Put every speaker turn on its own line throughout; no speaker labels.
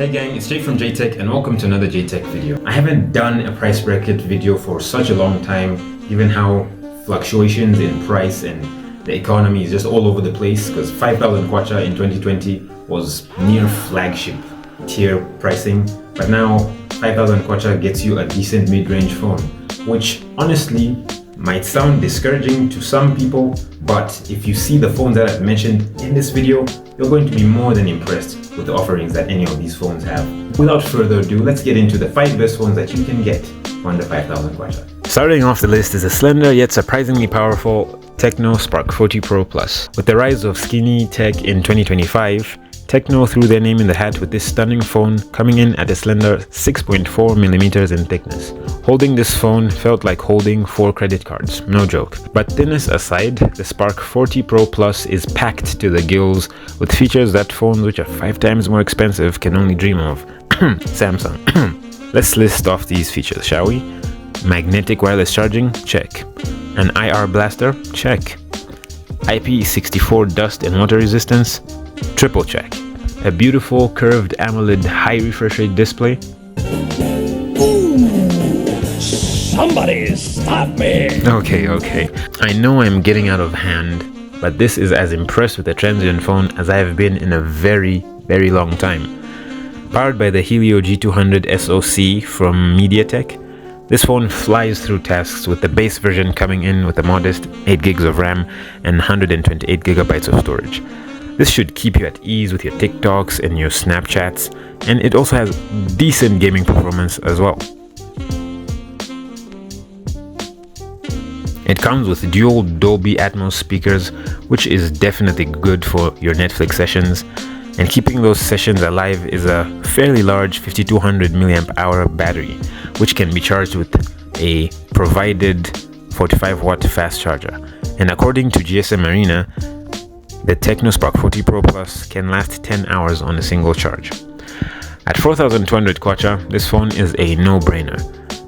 Hey gang, it's Jake from JTech and welcome to another JTech video. I haven't done a price bracket video for such a long time, given how fluctuations in price and the economy is just all over the place, because 5,000 kwacha in 2020 was near flagship tier pricing, but now 5,000 kwacha gets you a decent mid-range phone, which honestly might sound discouraging to some people, but if you see the phones that I've mentioned in this video, you're going to be more than impressed with the offerings that any of these phones have. Without further ado, let's get into the 5 best phones that you can get under 5,000 kwacha. Starting off the list is a slender yet surprisingly powerful Tecno Spark 40 Pro Plus. With the rise of skinny tech in 2025, Tecno threw their name in the hat with this stunning phone, coming in at a slender 6.4 millimeters in thickness. Holding this phone felt like holding 4 credit cards, no joke. But thinness aside, the Spark 40 Pro Plus is packed to the gills with features that phones which are 5 times more expensive can only dream of. Samsung. Let's list off these features, shall we? Magnetic wireless charging? Check. An IR blaster? Check. IP64 dust and water resistance? Triple check. A beautiful curved AMOLED high refresh rate display?
Somebody stop me!
Okay. I know I'm getting out of hand, but this is as impressed with the transient phone as I have been in a very long time. Powered by the Helio G200 SoC from MediaTek, this phone flies through tasks with the base version coming in with a modest 8 gigs of RAM and 128 gigabytes of storage. This should keep you at ease with your TikToks and your Snapchats, and it also has decent gaming performance as well. It comes with dual Dolby Atmos speakers, which is definitely good for your Netflix sessions, and keeping those sessions alive is a fairly large 5200 mAh battery, which can be charged with a provided 45 watt fast charger. And according to GSM Arena, the Tecno Spark 40 Pro Plus can last 10 hours on a single charge. At 4,200 kwacha, this phone is a no-brainer.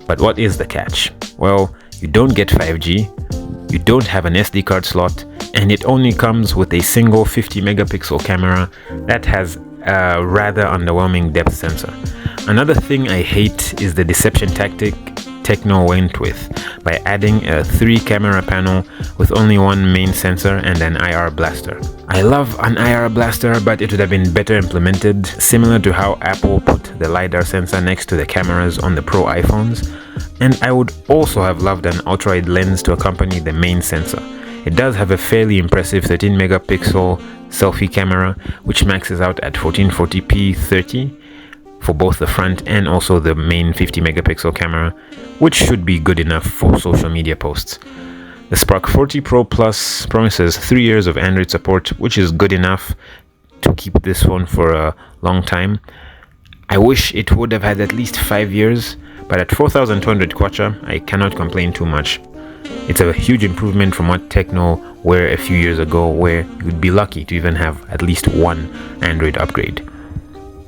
But what is the catch? Well, you don't get 5G, you don't have an SD card slot, and it only comes with a single 50 megapixel camera that has a rather underwhelming depth sensor. Another thing I hate is the deception tactic Tecno went with by adding a 3 camera panel with only one main sensor and an IR blaster. I love an IR blaster, but it would have been better implemented, similar to how Apple put the LiDAR sensor next to the cameras on the Pro iPhones. And I would also have loved an ultra-wide lens to accompany the main sensor. It does have a fairly impressive 13 megapixel selfie camera, which maxes out at 1440p 30 for both the front and also the main 50 megapixel camera, which should be good enough for social media posts. The Spark 40 Pro Plus promises 3 years of Android support, which is good enough to keep this phone for a long time. I wish it would have had at least 5 years, but at 4,200 kwacha, I cannot complain too much. It's a huge improvement from what Tecno were a few years ago, where you'd be lucky to even have at least one Android upgrade.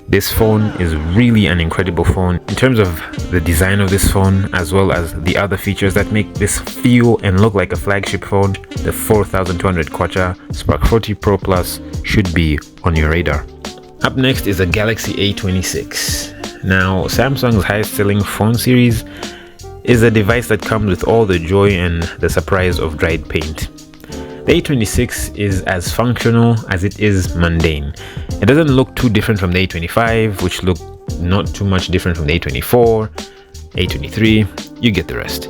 This phone is really an incredible phone in terms of the design of this phone, as well as the other features that make this feel and look like a flagship phone. The 4,200 kwacha Spark 40 Pro Plus should be on your radar. Up next is a Galaxy A26. Now, Samsung's highest selling phone series is a device that comes with all the joy and the surprise of dried paint. The A26 is as functional as it is mundane. It doesn't look too different from the A25, which looked not too much different from the A24, A23, you get the rest.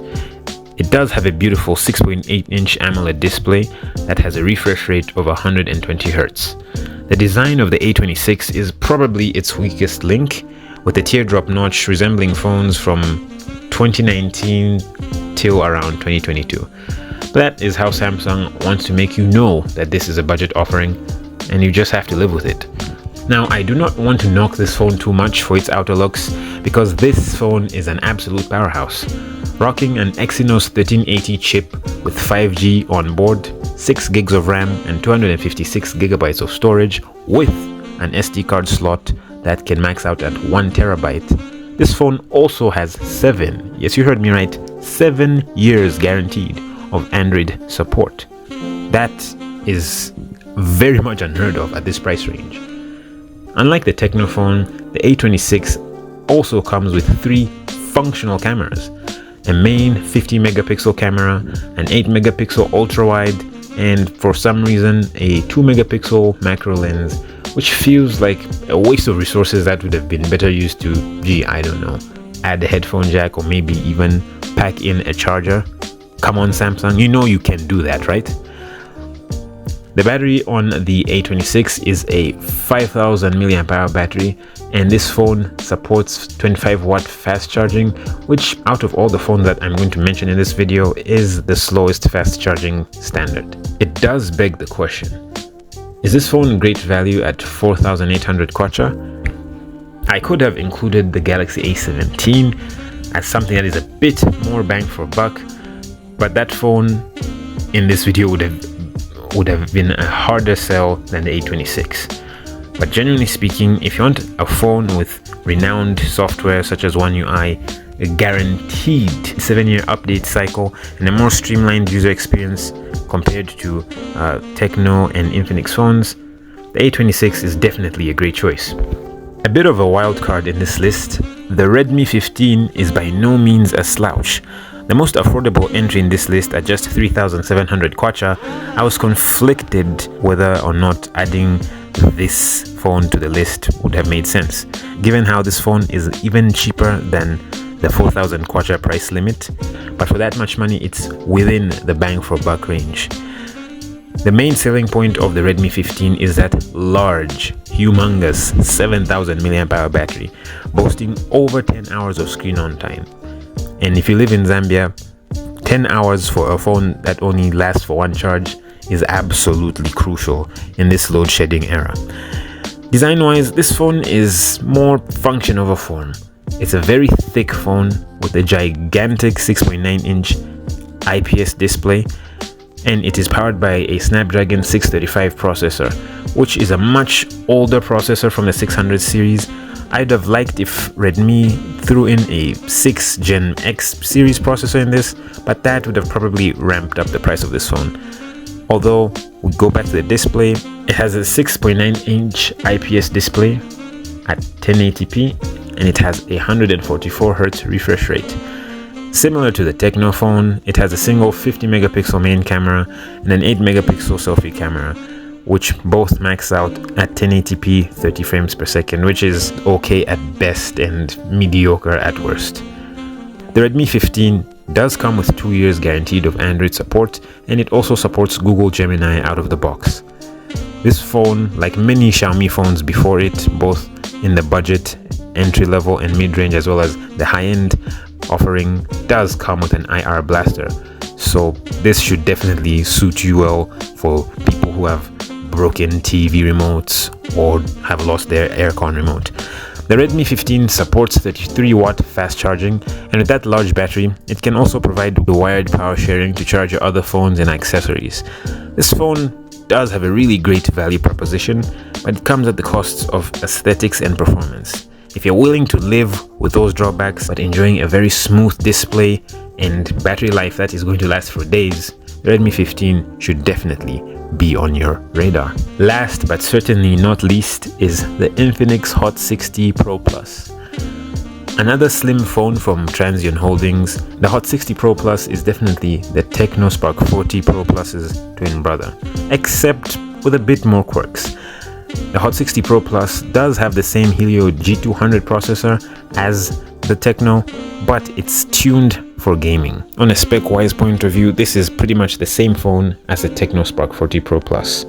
It does have a beautiful 6.8-inch AMOLED display that has a refresh rate of 120 Hz. The design of the A26 is probably its weakest link, with the teardrop notch resembling phones from 2019 till around 2022. That is how Samsung wants to make you know that this is a budget offering, and you just have to live with it. Now, I do not want to knock this phone too much for its outer looks, because this phone is an absolute powerhouse. Rocking an Exynos 1380 chip with 5G on board, 6 gigs of RAM and 256 gigabytes of storage with an SD card slot that can max out at 1 terabyte. This phone also has 7, yes you heard me right, 7 years guaranteed of Android support. That is very much unheard of at this price range. Unlike the Tecno phone, the A26 also comes with 3 functional cameras: a main 50 megapixel camera, an 8 megapixel ultra wide, and for some reason a 2 megapixel macro lens, which feels like a waste of resources that would have been better used to, I don't know, add a headphone jack or maybe even pack in a charger. Come on, Samsung, you know you can do that, right? The battery on the A26 is a 5000 milliamp hour battery, and this phone supports 25 watt fast charging, which out of all the phones that I'm going to mention in this video is the slowest fast charging standard. It does beg the question, is this phone great value at 4800 kwacha? I could have included the Galaxy A17 as something that is a bit more bang for buck, but that phone in this video would have been a harder sell than the A26. But generally speaking, if you want a phone with renowned software such as One UI, a guaranteed 7-year update cycle, and a more streamlined user experience compared to Tecno and Infinix phones, the A26 is definitely a great choice. A bit of a wild card in this list, the Redmi 15 is by no means a slouch. The most affordable entry in this list at just 3700 kwacha, I was conflicted whether or not adding this phone to the list would have made sense, given how this phone is even cheaper than the 4000 kwacha price limit, but for that much money it's within the bang for buck range. The main selling point of the Redmi 15 is that large, humongous 7000 milliamp hour battery, boasting over 10 hours of screen on time. And if you live in Zambia, 10 hours for a phone that only lasts for one charge is absolutely crucial in this load shedding era. Design wise, this phone is more function over form. It's a very thick phone with a gigantic 6.9 inch IPS display, and it is powered by a Snapdragon 635 processor, which is a much older processor from the 600 series. I'd have liked if Redmi threw in a 6th Gen X series processor in this, but that would have probably ramped up the price of this phone. Although, we go back to the display, it has a 6.9 inch IPS display at 1080p, and it has a 144Hz refresh rate. Similar to the Tecno phone, it has a single 50 megapixel main camera and an 8 megapixel selfie camera, which both max out at 1080p 30 frames per second, which is okay at best and mediocre at worst. The Redmi 15 does come with 2 years guaranteed of Android support, and it also supports Google Gemini out of the box. This phone, like many Xiaomi phones before it, both in the budget, entry level and mid-range as well as the high-end offering, does come with an IR blaster. So this should definitely suit you well for people who have broken TV remotes or have lost their aircon remote. The Redmi 15 supports 33 watt fast charging, and with that large battery, it can also provide the wired power sharing to charge your other phones and accessories. This phone does have a really great value proposition, but it comes at the costs of aesthetics and performance. If you're willing to live with those drawbacks but enjoying a very smooth display and battery life that is going to last for days, the Redmi 15 should definitely be on your radar. Last but certainly not least is the Infinix Hot 60 Pro Plus. Another slim phone from Transsion Holdings, the Hot 60 Pro Plus is definitely the Tecno Spark 40 Pro Plus's twin brother, except with a bit more quirks. The Hot 60 Pro Plus does have the same Helio G200 processor as the Tecno, but it's tuned for gaming. On a spec-wise point of view, this is pretty much the same phone as the Tecno Spark 40 Pro Plus,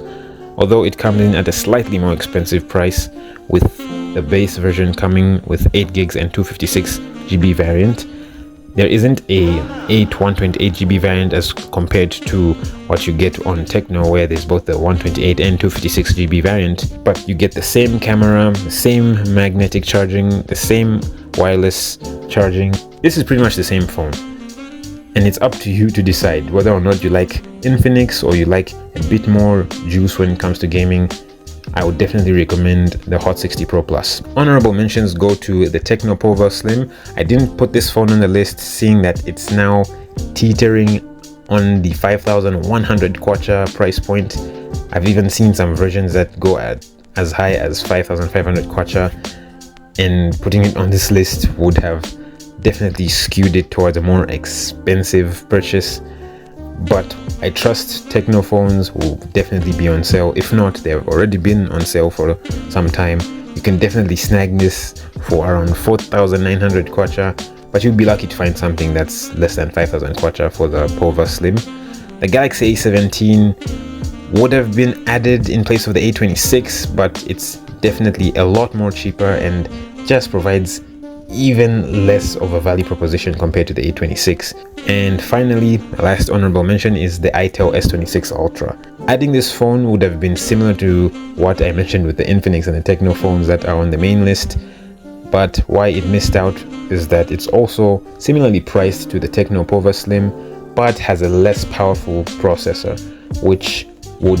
although it comes in at a slightly more expensive price, with the base version coming with 8 gigs and 256GB variant. There isn't a 128GB variant as compared to what you get on Tecno, where there's both the 128 and 256GB variant, but you get the same camera, the same magnetic charging, the same wireless charging. This is pretty much the same phone, and it's up to you to decide whether or not you like Infinix or you like a bit more juice when it comes to gaming. I would definitely recommend the Hot 60 Pro Plus. Honorable mentions go to the Tecno Pova Slim. I didn't put this phone on the list, seeing that it's now teetering on the 5100 kwacha price point. I've even seen some versions that go at as high as 5,500 kwacha, and putting it on this list would have definitely skewed it towards a more expensive purchase. But I trust Techno phones will definitely be on sale. If not, they have already been on sale for some time. You can definitely snag this for around 4,900 kwacha, but you'll be lucky to find something that's less than 5,000 kwacha for the Pova Slim. The Galaxy A17 would have been added in place of the A26, but it's definitely a lot more cheaper and just provides even less of a value proposition compared to the A26. And finally, the last honorable mention is the itel S26 Ultra. Adding this phone would have been similar to what I mentioned with the Infinix and the Techno phones that are on the main list, but why it missed out is that it's also similarly priced to the Techno Pova Slim, but has a less powerful processor, which would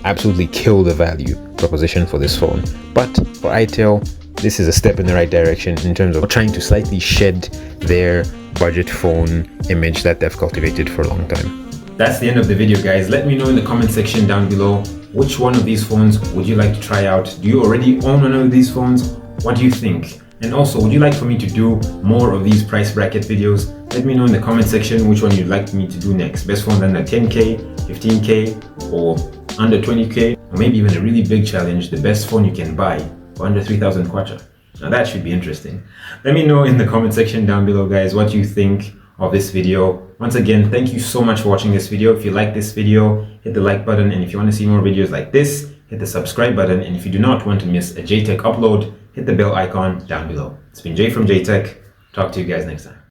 absolutely kill the value proposition for this phone. But for itel, this is a step in the right direction in terms of trying to slightly shed their budget phone image that they've cultivated for a long time. That's the end of the video, guys. Let me know in the comment section down below, which one of these phones would you like to try out? Do you already own one of these phones? What do you think? And also, would you like for me to do more of these price bracket videos? Let me know in the comment section which one you'd like me to do next. Best phones under 10K, 15K, or under 20K, or maybe even a really big challenge, the best phone you can buy for under 3,000 kwacha. Now that should be interesting. Let me know in the comment section down below, guys, what you think of this video. Once again, thank you so much for watching this video. If you like this video, hit the like button, and if you want to see more videos like this, hit the subscribe button, and if you do not want to miss a JTech upload, hit the bell icon down below. It's been Jay from JTech. Talk to you guys next time.